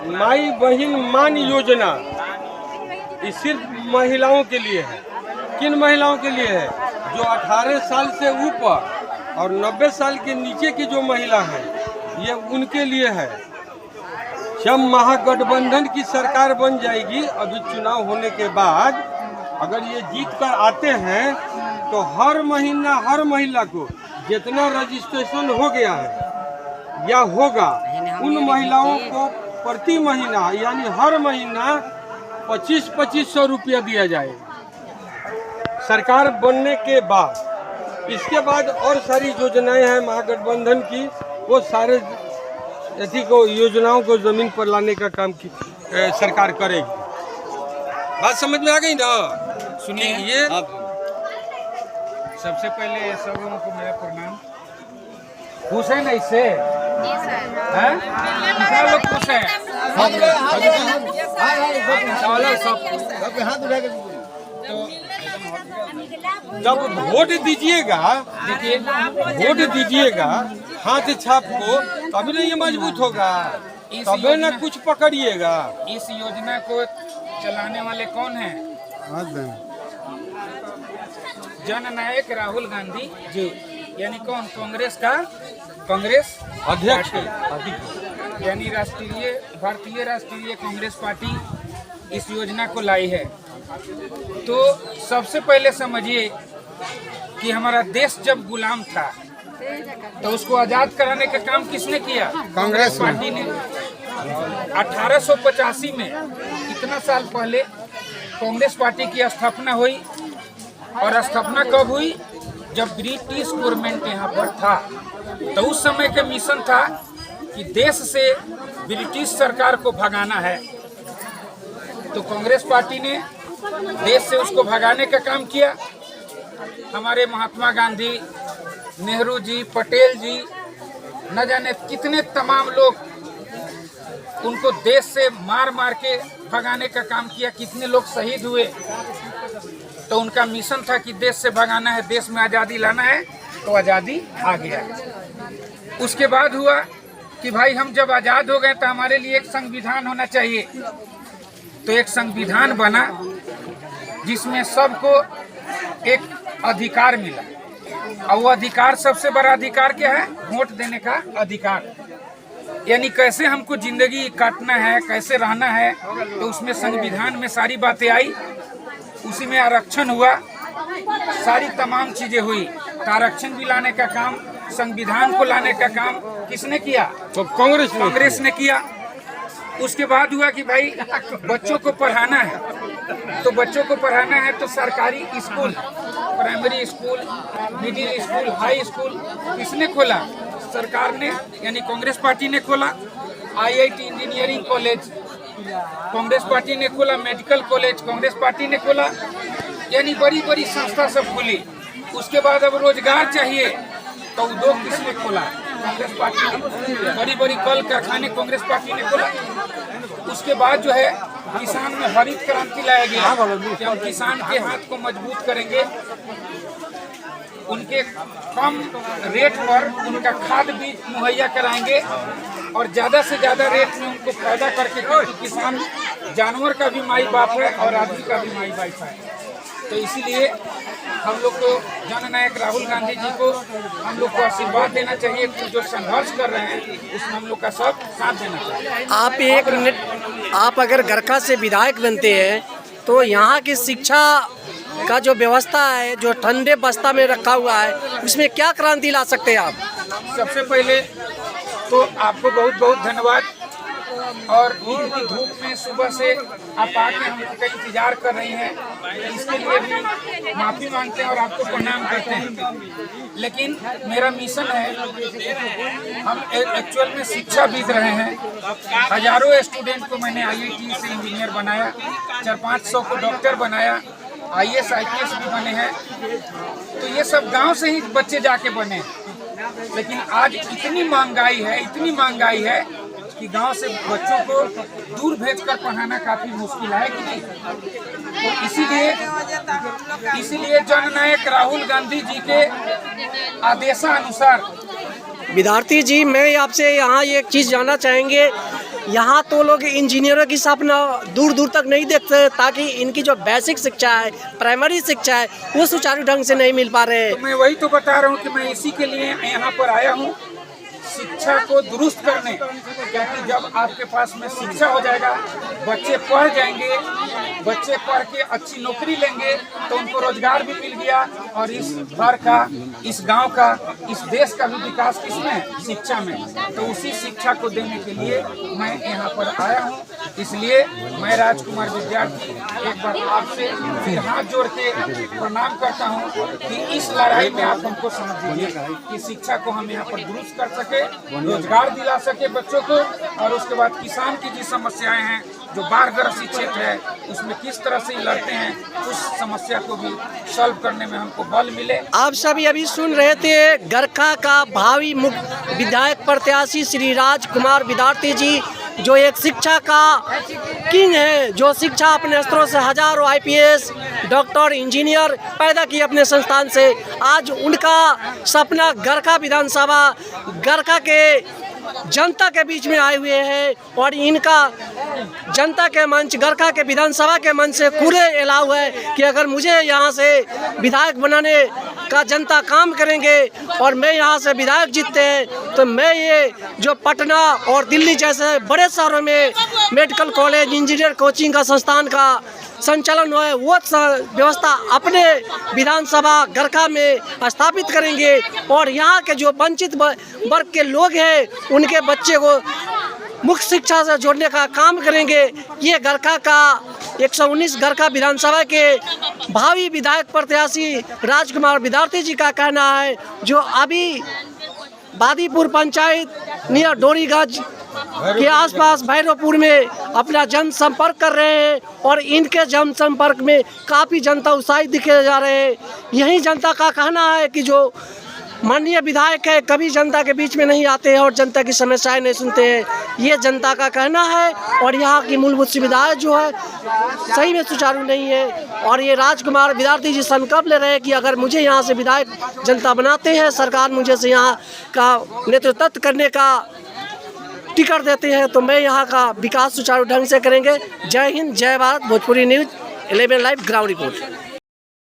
माई बहन मान योजना ये सिर्फ महिलाओं के लिए है। किन महिलाओं के लिए है? जो 18 साल से ऊपर और 90 साल के नीचे की जो महिला है, ये उनके लिए है। जब महागठबंधन की सरकार बन जाएगी, अभी चुनाव होने के बाद अगर ये जीत कर आते हैं तो हर महिला को जितना रजिस्ट्रेशन हो गया है या होगा, उन महिलाओं को प्रति महीना यानी हर महीना 2500 रुपया दिया जाएगा सरकार बनने के बाद। इसके बाद और सारी योजनाएं हैं महागठबंधन की, वो सारे ऐसी को योजनाओं को जमीन पर लाने का काम की सरकार करेगी। बात समझ में आ गई ना? सुनिए, ये सबसे पहले सब लोगों को मेरा प्रणाम। खुश है ना इससे? हैं? कितना लोग खुश हैं? तो जब वोट दीजिएगा, देखिए वोट दीजिएगा हाथ छाप को, तभी ना ये मजबूत होगा, तभी ना कुछ पकड़िएगा। इस योजना को चलाने वाले कौन हैं? जननायक राहुल गांधी जी, यानी कौन? कांग्रेस अध्यक्ष यानी भारतीय राष्ट्रीय कांग्रेस पार्टी इस योजना को लाई है। तो सबसे पहले समझिए कि हमारा देश जब गुलाम था तो उसको आजाद कराने का काम किसने किया? कांग्रेस पार्टी ने। 1885 में, इतना साल पहले कांग्रेस पार्टी की स्थापना हुई। और स्थापना कब हुई? जब ब्रिटिश गवर्नमेंट यहाँ पर था। तो उस समय का मिशन था कि देश से ब्रिटिश सरकार को भगाना है। तो कांग्रेस पार्टी ने देश से उसको भगाने का काम किया। हमारे महात्मा गांधी, नेहरू जी, पटेल जी, न जाने कितने तमाम लोग उनको देश से मार मार के भगाने का काम किया। कितने लोग शहीद हुए। तो उनका मिशन था कि देश से भगाना है, देश में आज़ादी लाना है। तो आज़ादी आ गया। उसके बाद हुआ कि भाई हम जब आज़ाद हो गए तो हमारे लिए एक संविधान होना चाहिए। तो एक संविधान बना जिसमें सबको एक अधिकार मिला। और वो अधिकार, सबसे बड़ा अधिकार क्या है? वोट देने का अधिकार। यानी कैसे हमको जिंदगी काटना है, कैसे रहना है, तो उसमें संविधान में सारी बातें आई। उसी में आरक्षण हुआ, सारी तमाम चीजें हुई। तो आरक्षण भी लाने का काम, संविधान को लाने का काम किसने किया? तो कांग्रेस ने किया। उसके बाद हुआ कि भाई बच्चों को पढ़ाना है। तो बच्चों को पढ़ाना है तो सरकारी school, primary school, middle school, high school किसने खोला? सरकार ने, यानी कांग्रेस पार्टी ने खोला। IIT engineering college Congress party ने खोला। मेडिकल कॉलेज कांग्रेस पार्टी ने खोला। यानी बड़ी बड़ी संस्था सब खुली। उसके बाद अब रोजगार चाहिए तो उद्योग किसने खोला? कांग्रेस पार्टी ने। बड़ी बड़ी कल कारखाने कांग्रेस पार्टी ने खोला। उसके बाद जो है किसान में हरित क्रांति लाया गया कि हम किसान के हाथ को मजबूत करेंगे, उनके कम रेट पर उनका खाद बीज मुहैया कराएंगे और ज़्यादा से ज़्यादा रेट में उनको पैदा करके, क्योंकि किसान जानवर का भी माई बाप है और आदमी का भी माई बाप है। तो इसीलिए हम लोग को जननायक राहुल गांधी जी को हम लोग को आशीर्वाद देना चाहिए कि जो संघर्ष कर रहे हैं उसमें हम लोग का सब साथ देना चाहिए। आप एक मिनट, आप अगर गरखा से विधायक बनते हैं तो यहाँ की शिक्षा का जो व्यवस्था है, जो ठंडे बस्ता में रखा हुआ है, उसमें क्या क्रांति ला सकते हैं आप? सबसे पहले तो आपको बहुत बहुत धन्यवाद। और इतनी धूप में सुबह से आप आके हम लोग का इंतजार कर रही हैं, इसके लिए भी माफ़ी मांगते हैं और आपको प्रणाम करते हैं। लेकिन मेरा मिशन है, हम एक्चुअल में शिक्षाविद रहे हैं। हजारों स्टूडेंट को मैंने IIT से इंजीनियर बनाया, 400-500 को डॉक्टर बनाया, IAS IPS भी बने हैं। तो ये सब गांव से ही बच्चे जाके बने। लेकिन आज इतनी महंगाई है कि गांव से बच्चों को दूर भेजकर पढ़ाना काफी मुश्किल है कि नहीं। तो इसीलिए जननायक राहुल गांधी जी के आदेशानुसार। विद्यार्थी जी, मैं आपसे यहाँ एक चीज़ जानना चाहेंगे यहाँ तो लोग इंजीनियरों की सपना दूर दूर तक नहीं देखते, ताकि इनकी जो बेसिक शिक्षा है, प्राइमरी शिक्षा है, वो सुचारू ढंग से नहीं मिल पा रहे। तो मैं वही तो बता रहा हूँ कि मैं इसी के लिए यहाँ पर आया हूँ, शिक्षा को दुरुस्त करने। क्योंकि जब आपके पास में शिक्षा हो जाएगा, बच्चे पढ़ जाएंगे, बच्चे पढ़ के अच्छी नौकरी लेंगे तो उनको रोजगार भी मिल गया, और इस घर का, इस गांव का, इस देश का भी विकास किसमें? शिक्षा में। तो उसी शिक्षा को देने के लिए मैं यहाँ पर आया हूँ। इसलिए मैं राजकुमार विद्यार्थी एक बार आपसे फिर हाथ जोड़ के प्रणाम करता हूँ कि इस लड़ाई में आप हमको समझ लीजिए कि शिक्षा को हम यहाँ पर दुरुस्त कर सके, रोजगार दिला सके बच्चों को, और उसके बाद किसान की जो समस्याएं हैं, जो बाढ़ग्रस्त क्षेत्र है, उसमें किस तरह से लड़ते हैं, उस समस्या को भी सॉल्व करने में हमको बल मिले। आप सभी अभी सुन रहे थे गरखा का भावी मुख्य विधायक प्रत्याशी श्री राजकुमार विद्यार्थी जी, जो एक शिक्षा का किंग है, जो शिक्षा अपने स्तरों से हजारों IPS, डॉक्टर, इंजीनियर पैदा किए अपने संस्थान से। आज उनका सपना गरखा विधानसभा, गरखा के जनता के बीच में आए हुए हैं, और इनका जनता के मंच, गरखा के विधानसभा के मंच से पूरे अलाउ है कि अगर मुझे यहाँ से विधायक बनाने का जनता काम करेंगे और मैं यहाँ से विधायक जीतते हैं, तो मैं ये जो पटना और दिल्ली जैसे बड़े शहरों में मेडिकल कॉलेज, इंजीनियर कोचिंग का संस्थान का संचालन है, वो व्यवस्था अपने विधानसभा गरखा में स्थापित करेंगे, और यहाँ के जो वंचित वर्ग के लोग हैं उनके बच्चे को मुख्य शिक्षा से जोड़ने का काम करेंगे। ये गरखा का 119 गरखा विधानसभा के भावी विधायक प्रत्याशी राजकुमार विद्यार्थी जी का कहना है, जो अभी बादीपुर पंचायत नियर डोरीगंज के आसपास भैरवपुर में अपना जनसंपर्क कर रहे हैं, और इनके जनसंपर्क में काफ़ी जनता उत्साहित दिखे जा रहे हैं। यही जनता का कहना है कि जो माननीय विधायक है कभी जनता के बीच में नहीं आते हैं और जनता की समस्याएं नहीं सुनते हैं, ये जनता का कहना है। और यहाँ की मूलभूत सुविधाएं जो है सही में सुचारू नहीं है, और ये राजकुमार विद्यार्थी जी संकल्प ले रहे हैं कि अगर मुझे यहाँ से विधायक जनता बनाते हैं, सरकार मुझे से यहाँ का नेतृत्व करने का टिकट देते हैं, तो मैं यहाँ का विकास सुचारू ढंग से करेंगे। जय हिंद, जय Bharat. Bhojpuri news 11 live ground report.